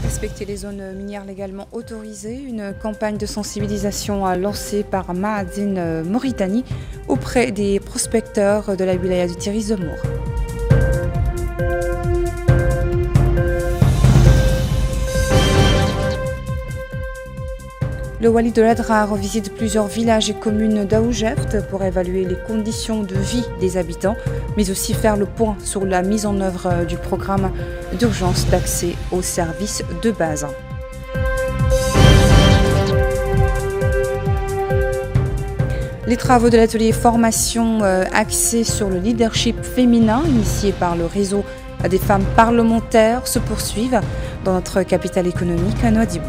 Respecter les zones minières légalement autorisées, une campagne de sensibilisation lancée par Ma'adine Mauritanie auprès des prospecteurs de la wilaya du Tiris Zemour. Le Wali de l'Adrar visite plusieurs villages et communes d'Aoujeft pour évaluer les conditions de vie des habitants, mais aussi faire le point sur la mise en œuvre du programme d'urgence d'accès aux services de base. Les travaux de l'atelier formation axés sur le leadership féminin, initié par le réseau des femmes parlementaires, se poursuivent dans notre capitale économique à Nouadhibou.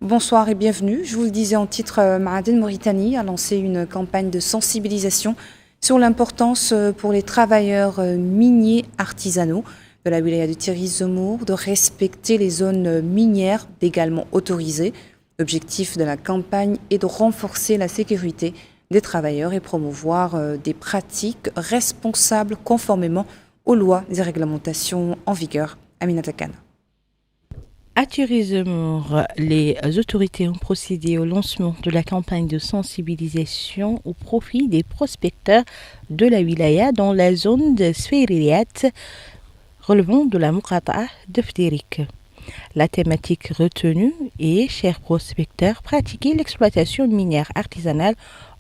Bonsoir et bienvenue. Je vous le disais en titre, Ma'adine Mauritanie a lancé une campagne de sensibilisation sur l'importance pour les travailleurs miniers artisanaux de la wilaya du Tiris Zemour de respecter les zones minières légalement autorisées. L'objectif de la campagne est de renforcer la sécurité des travailleurs et promouvoir des pratiques responsables conformément aux lois et réglementations en vigueur. Aminata Khan. À Tiris Zemour, les autorités ont procédé au lancement de la campagne de sensibilisation au profit des prospecteurs de la wilaya dans la zone de Sfeririat, relevant de la Muqata'a de Fderik. La thématique retenue est, chers prospecteurs, pratiquer l'exploitation minière artisanale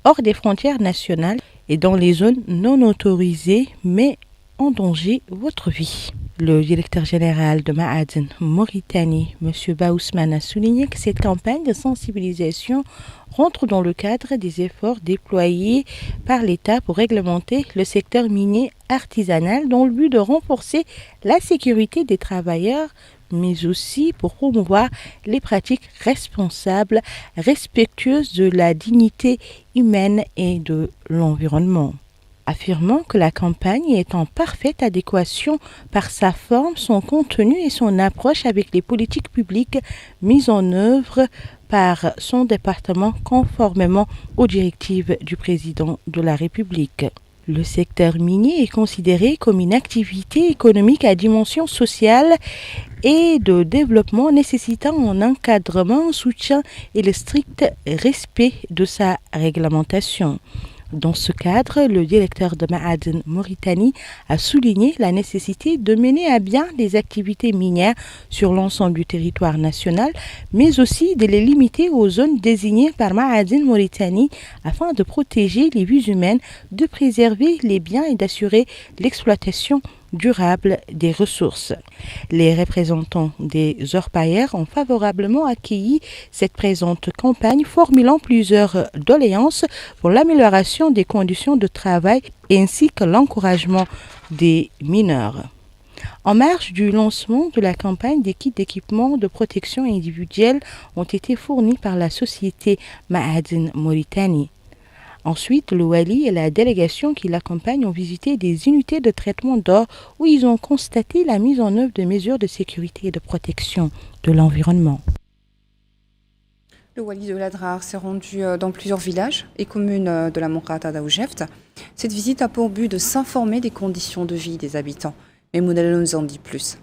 hors des frontières nationales et dans les zones non autorisées, mais en danger votre vie. Le directeur général de Ma'adine Mauritanie, M. Baousman, a souligné que cette campagne de sensibilisation rentre dans le cadre des efforts déployés par l'État pour réglementer le secteur minier artisanal dans le but de renforcer la sécurité des travailleurs, mais aussi pour promouvoir les pratiques responsables, respectueuses de la dignité humaine et de l'environnement. Affirmant que la campagne est en parfaite adéquation par sa forme, son contenu et son approche avec les politiques publiques mises en œuvre par son département conformément aux directives du président de la République. Le secteur minier est considéré comme une activité économique à dimension sociale et de développement nécessitant un encadrement, un soutien et le strict respect de sa réglementation. Dans ce cadre, le directeur de Ma'adine Mauritanie a souligné la nécessité de mener à bien les activités minières sur l'ensemble du territoire national, mais aussi de les limiter aux zones désignées par Ma'adine Mauritanie afin de protéger les vies humaines, de préserver les biens et d'assurer l'exploitation durable des ressources. Les représentants des orpailleurs ont favorablement accueilli cette présente campagne, formulant plusieurs doléances pour l'amélioration des conditions de travail ainsi que l'encouragement des mineurs. En marge du lancement de la campagne, des kits d'équipement de protection individuelle ont été fournis par la société Ma'adine Mauritanie. Ensuite, le Wali et la délégation qui l'accompagne ont visité des unités de traitement d'or où ils ont constaté la mise en œuvre de mesures de sécurité et de protection de l'environnement. Le Wali de l'Adrar s'est rendu dans plusieurs villages et communes de la Muqata'a d'Aoujeft. Cette visite a pour but de s'informer des conditions de vie des habitants. Mais Moudalou nous en dit plus.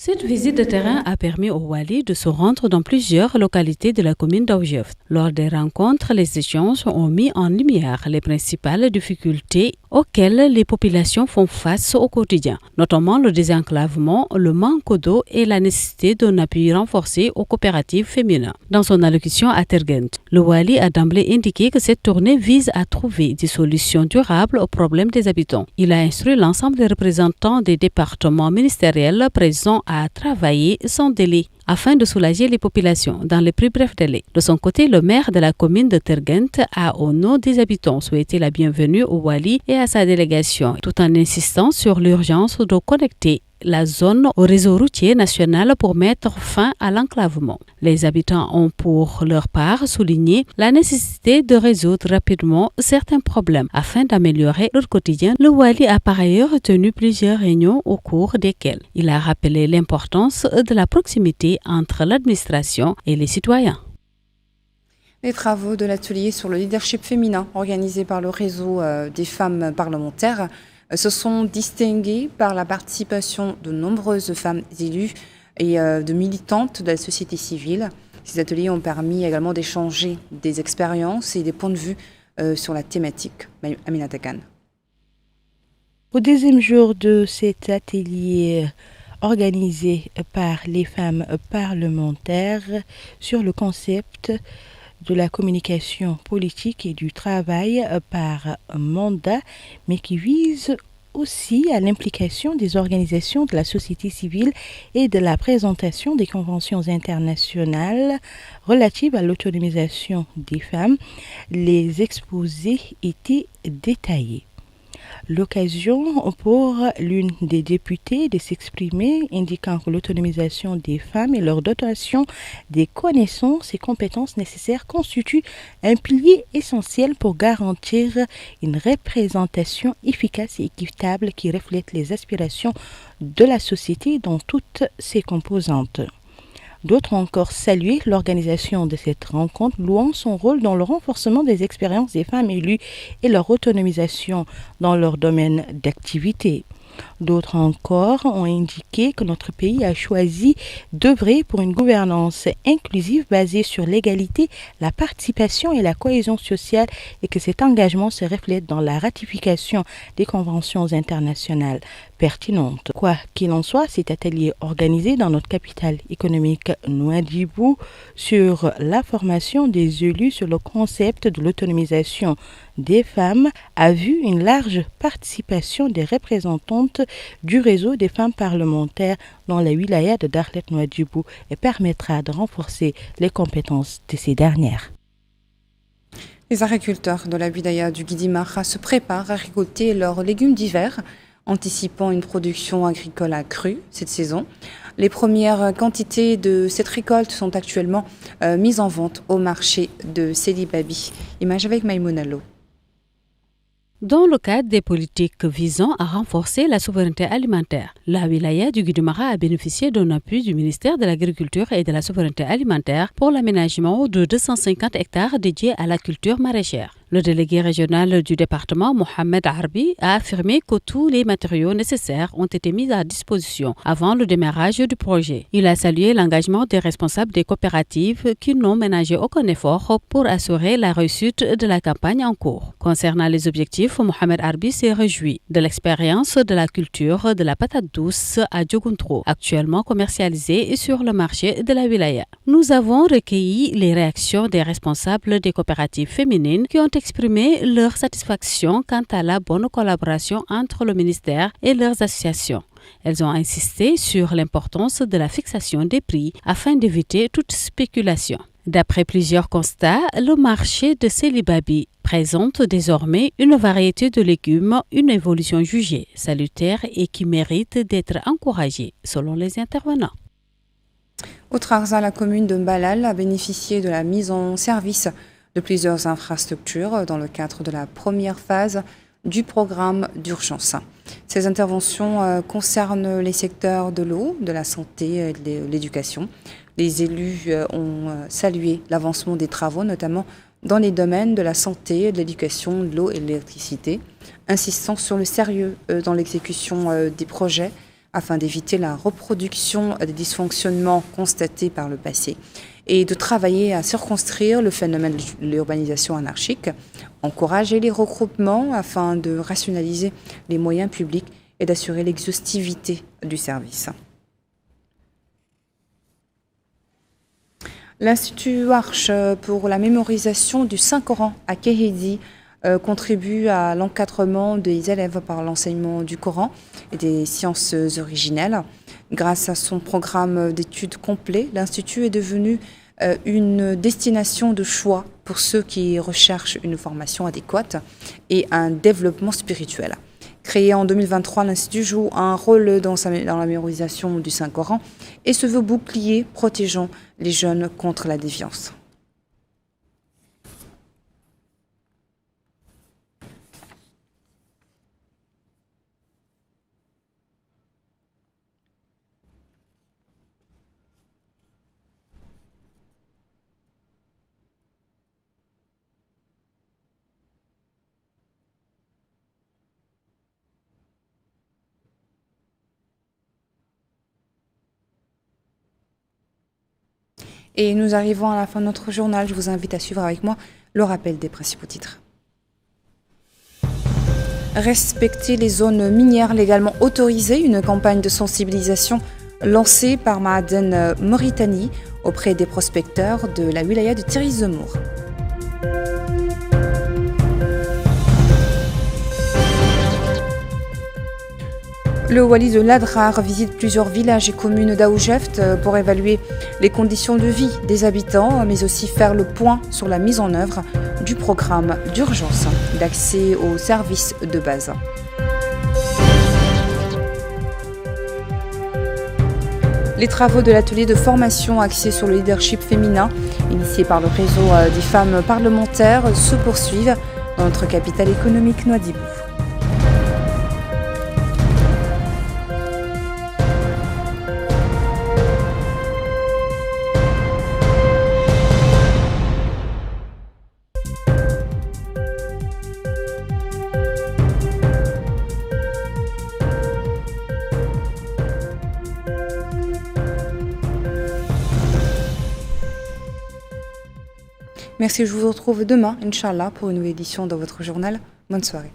Cette visite de terrain a permis au Wali de se rendre dans plusieurs localités de la commune d'Aoujeft. Lors des rencontres, les échanges ont mis en lumière les principales difficultés auxquelles les populations font face au quotidien, notamment le désenclavement, le manque d'eau et la nécessité d'un appui renforcé aux coopératives féminines. Dans son allocution à Tergent, le Wali a d'emblée indiqué que cette tournée vise à trouver des solutions durables aux problèmes des habitants. Il a instruit l'ensemble des représentants des départements ministériels présents à travailler sans délai afin de soulager les populations dans les plus brefs délais. De son côté, le maire de la commune de Tergent a, au nom des habitants, souhaité la bienvenue au Wali et à sa délégation, tout en insistant sur l'urgence de connecter la zone au réseau routier national pour mettre fin à l'enclavement. Les habitants ont pour leur part souligné la nécessité de résoudre rapidement certains problèmes afin d'améliorer leur quotidien. Le Wali a par ailleurs tenu plusieurs réunions au cours desquelles il a rappelé l'importance de la proximité entre l'administration et les citoyens. Les travaux de l'atelier sur le leadership féminin organisé par le réseau des femmes parlementaires se sont distingués par la participation de nombreuses femmes élues et de militantes de la société civile. Ces ateliers ont permis également d'échanger des expériences et des points de vue sur la thématique. Aminata Khan. Au deuxième jour de cet atelier organisé par les femmes parlementaires sur le concept de la communication politique et du travail par mandat, mais qui vise aussi à l'implication des organisations de la société civile et de la présentation des conventions internationales relatives à l'autonomisation des femmes. Les exposés étaient détaillés. L'occasion pour l'une des députées de s'exprimer, indiquant que l'autonomisation des femmes et leur dotation des connaissances et compétences nécessaires constitue un pilier essentiel pour garantir une représentation efficace et équitable qui reflète les aspirations de la société dans toutes ses composantes. D'autres ont encore salué l'organisation de cette rencontre, louant son rôle dans le renforcement des expériences des femmes élues et leur autonomisation dans leur domaine d'activité. D'autres encore ont indiqué que notre pays a choisi d'œuvrer pour une gouvernance inclusive basée sur l'égalité, la participation et la cohésion sociale et que cet engagement se reflète dans la ratification des conventions internationales pertinentes. Quoi qu'il en soit, cet atelier organisé dans notre capitale économique Nouadhibou sur la formation des élus sur le concept de l'autonomisation des femmes a vu une large participation des représentantes du réseau des femmes parlementaires dans la wilaya de Dakhlet Nouadhibou et permettra de renforcer les compétences de ces dernières. Les agriculteurs de la wilaya du Guidimara se préparent à récolter leurs légumes d'hiver, anticipant une production agricole accrue cette saison. Les premières quantités de cette récolte sont actuellement mises en vente au marché de Selibabi. Image avec Maïmouna Lo. Dans le cadre des politiques visant à renforcer la souveraineté alimentaire, la wilaya du Guidimara a bénéficié d'un appui du ministère de l'Agriculture et de la Souveraineté alimentaire pour l'aménagement de 250 hectares dédiés à la culture maraîchère. Le délégué régional du département, Mohamed Arbi, a affirmé que tous les matériaux nécessaires ont été mis à disposition avant le démarrage du projet. Il a salué l'engagement des responsables des coopératives qui n'ont ménagé aucun effort pour assurer la réussite de la campagne en cours. Concernant les objectifs, Mohamed Arbi s'est réjoui de l'expérience de la culture de la patate douce à Djoguntro, actuellement commercialisée sur le marché de la wilaya. Nous avons recueilli les réactions des responsables des coopératives féminines qui ont exprimé leur satisfaction quant à la bonne collaboration entre le ministère et leurs associations. Elles ont insisté sur l'importance de la fixation des prix afin d'éviter toute spéculation. D'après plusieurs constats, le marché de Selibabi présente désormais une variété de légumes, une évolution jugée salutaire et qui mérite d'être encouragée, selon les intervenants. Au Trarza, la commune de Mbalal a bénéficié de la mise en service de plusieurs infrastructures dans le cadre de la première phase du programme d'urgence. Ces interventions concernent les secteurs de l'eau, de la santé et de l'éducation. Les élus ont salué l'avancement des travaux, notamment dans les domaines de la santé, de l'éducation, de l'eau et de l'électricité, insistant sur le sérieux dans l'exécution des projets afin d'éviter la reproduction des dysfonctionnements constatés par le passé et de travailler à circonscrire le phénomène de l'urbanisation anarchique, encourager les regroupements afin de rationaliser les moyens publics et d'assurer l'exhaustivité du service. L'Institut Arche pour la mémorisation du Saint-Coran à Kéhédi contribue à l'encadrement des élèves par l'enseignement du Coran et des sciences originelles. Grâce à son programme d'études complet, l'Institut est devenu une destination de choix pour ceux qui recherchent une formation adéquate et un développement spirituel. Créé en 2023, l'Institut joue un rôle dans la mémorisation du Saint-Coran et se veut bouclier protégeant les jeunes contre la déviance. Et nous arrivons à la fin de notre journal. Je vous invite à suivre avec moi le rappel des principaux titres. Respecter les zones minières légalement autorisées, une campagne de sensibilisation lancée par Ma'aden Mauritanie auprès des prospecteurs de la wilaya de Tiris Zemour. Le wali de l'Adrar visite plusieurs villages et communes d'Aoujeft pour évaluer les conditions de vie des habitants, mais aussi faire le point sur la mise en œuvre du programme d'urgence d'accès aux services de base. Les travaux de l'atelier de formation axé sur le leadership féminin, initié par le réseau des femmes parlementaires, se poursuivent dans notre capitale économique Nouadhibou. Merci, je vous retrouve demain, Inch'Allah, pour une nouvelle édition dans votre journal. Bonne soirée.